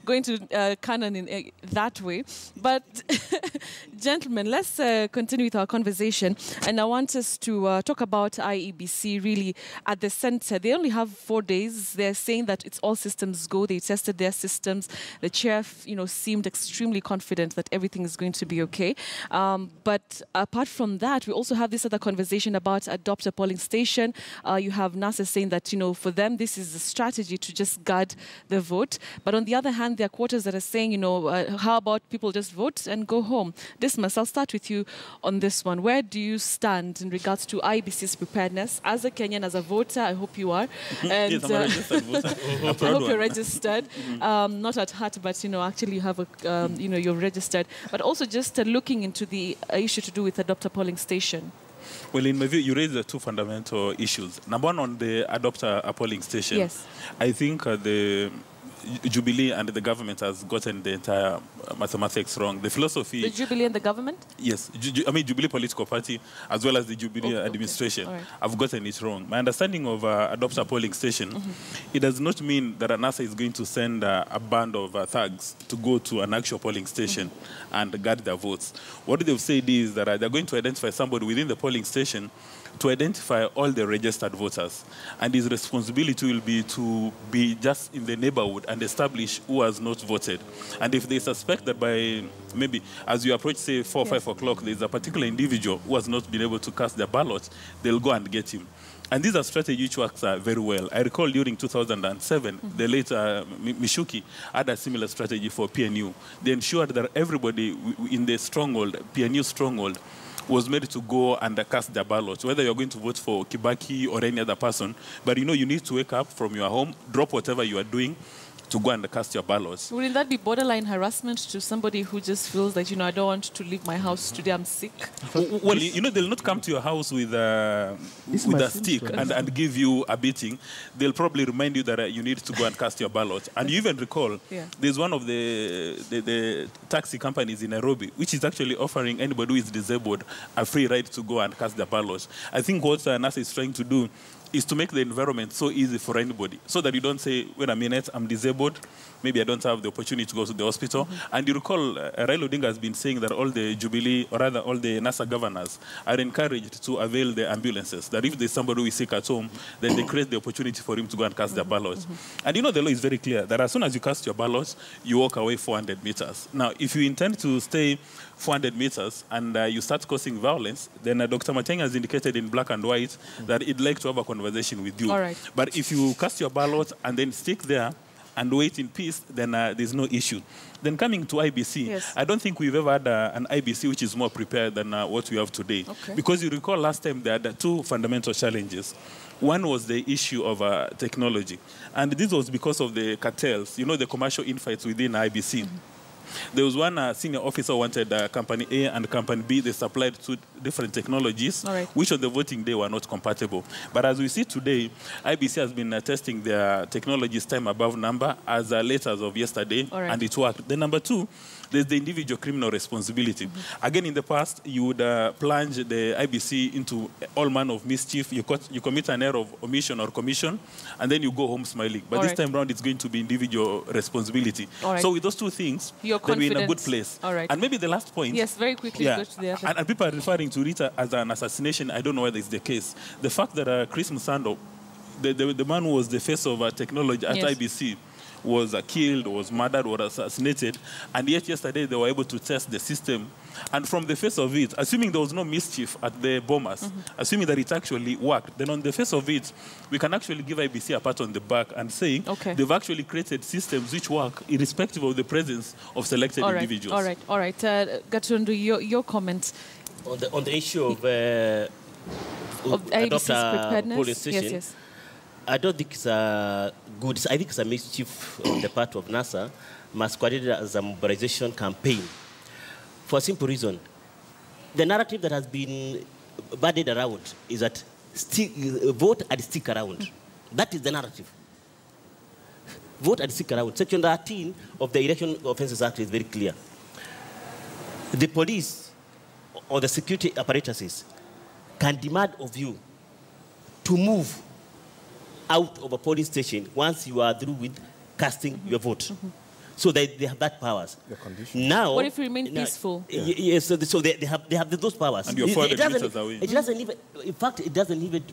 going to canon in that way. But, gentlemen, let's continue with our conversation. And I want us to talk about IEBC really at the center. They only have 4 days. They're saying that it's all systems go. They tested their systems. The chair, seemed extremely confident that everything is going to be okay. But apart from that, we also have this other conversation about adopt a polling station. You have NASA saying that, for them, this is a strategy to just guard the vote. But on the other hand, there are quarters that are saying, how about people just vote and go home? Dismas, I'll start with you on this one. Where do you stand in regards to IEBC's preparedness? As a Kenyan, as a voter, I hope you are. And, yes, I'm a registered voter. I hope you're registered. Not at heart, but, actually you have a, you're registered. But also just looking into the issue to do with adopt a polling station. Well, in my view, you raised the two fundamental issues. Number one, on the adopt a polling station. Yes. I think the Jubilee and the government has gotten the entire mathematics wrong. The philosophy... The Jubilee and the government? Yes. Jubilee political party, as well as the Jubilee administration, have gotten it wrong. My understanding of adopt a polling station, it does not mean that NASA is going to send a band of thugs to go to an actual polling station and guard their votes. What they've said is that they're going to identify somebody within the polling station to identify all the registered voters. And his responsibility will be to be just in the neighborhood and establish who has not voted. And if they suspect that by maybe as you approach, say, 4 or 5 o'clock, there's a particular individual who has not been able to cast their ballot, they'll go and get him. And this is a strategy which works very well. I recall during 2007, the late Mishuki had a similar strategy for PNU. They ensured that everybody in the stronghold, PNU stronghold, was made to go and cast their ballot, whether you're going to vote for Kibaki or any other person. But you need to wake up from your home, drop whatever you are doing, to go and cast your ballots. Wouldn't that be borderline harassment to somebody who just feels that, I don't want to leave my house today, I'm sick? Well, they'll not come to your house with a stick and give you a beating. They'll probably remind you that you need to go and cast your ballot. And you even recall, there's one of the taxi companies in Nairobi, which is actually offering anybody who is disabled a free ride to go and cast their ballot. I think what NASA is trying to do is to make the environment so easy for anybody, so that you don't say, wait a minute, I'm disabled, maybe I don't have the opportunity to go to the hospital. And you recall, Raila Odinga has been saying that all the Jubilee, or rather all the NASA governors, are encouraged to avail the ambulances, that if there's somebody who is sick at home, then they create the opportunity for him to go and cast their ballot. And the law is very clear, that as soon as you cast your ballot, you walk away 400 meters. Now, if you intend to stay 400 meters and you start causing violence, then Dr. Matiang'i has indicated in black and white that he'd like to have a conversation with you. All right. But if you cast your ballot and then stick there and wait in peace, then there's no issue. Then coming to IBC, I don't think we've ever had an IBC which is more prepared than what we have today. Because you recall last time there had two fundamental challenges. One was the issue of technology. And this was because of the cartels, the commercial infights within IBC. There was one senior officer who wanted Company A and Company B. They supplied two different technologies, which on the voting day were not compatible. But as we see today, IBC has been testing their technologies time above number as late as of yesterday, and it worked. Then number two, there's the individual criminal responsibility. Again, in the past, you would plunge the IBC into all manner of mischief. You commit an error of omission or commission, and then you go home smiling. But this time around, it's going to be individual responsibility. So with those two things, then we're in a good place. And maybe the last point. Yes, very quickly. Go to the other. And people are referring to it as an assassination. I don't know whether it's the case. The fact that Chris Musando, the man who was the face of technology at IBC, was killed, was murdered, or assassinated, and yet yesterday they were able to test the system. And from the face of it, assuming there was no mischief at the bombers, assuming that it actually worked, then on the face of it, we can actually give IBC a pat on the back and say they've actually created systems which work irrespective of the presence of selected individuals. All right. Gatundu, your comment. On the issue of IBC's preparedness? Polling station, I don't think it's good. I think it's a mischief on the part of NASA, masqueraded as a mobilization campaign. For a simple reason. The narrative that has been bandied around is that vote and stick around. That is the narrative. Vote and stick around. Section 13 of the Election Offences Act is very clear. The police or the security apparatuses can demand of you to move out of a polling station once you are through with casting your vote. So they have that powers. The condition. Now, What if we remain peaceful? Yes, so they have those powers. And you're 400 meters away. It doesn't even, in fact, it doesn't even,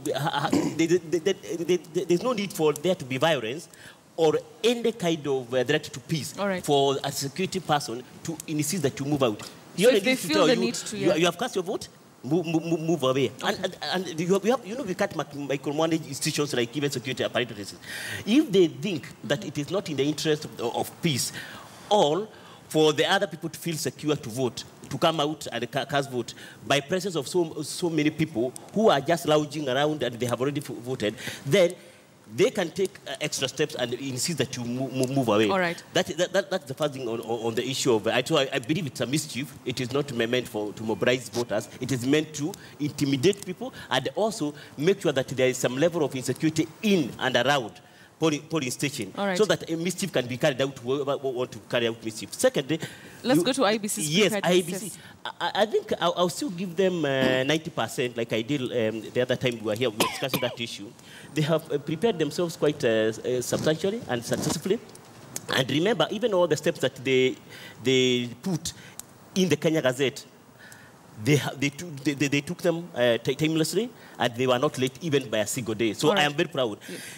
there's no need for there to be violence or any kind of threat to peace for a security person to insist that you move out. So if they feel the need to, you have cast your vote, move away. Okay. And you have, we can't micromanage institutions like even security apparatus. If they think that it is not in the interest of peace, or for the other people to feel secure to vote, to come out and cast vote, by presence of so many people who are just lounging around and they have already voted, then they can take extra steps and insist that you move away. All right. That's the first thing on the issue of. I believe it's a mischief. It is not meant to mobilize voters. It is meant to intimidate people and also make sure that there is some level of insecurity in and around polling station, so that a mischief can be carried out whoever want to carry out mischief. Secondly, let's go to IEBC. Yes, IEBC. I think I'll still give them 90%, like I did the other time we were here discussing that issue. They have prepared themselves quite substantially and successfully. And remember, even all the steps that they put in the Kenya Gazette, they took them timelessly, and they were not late even by a single day. So I am very proud.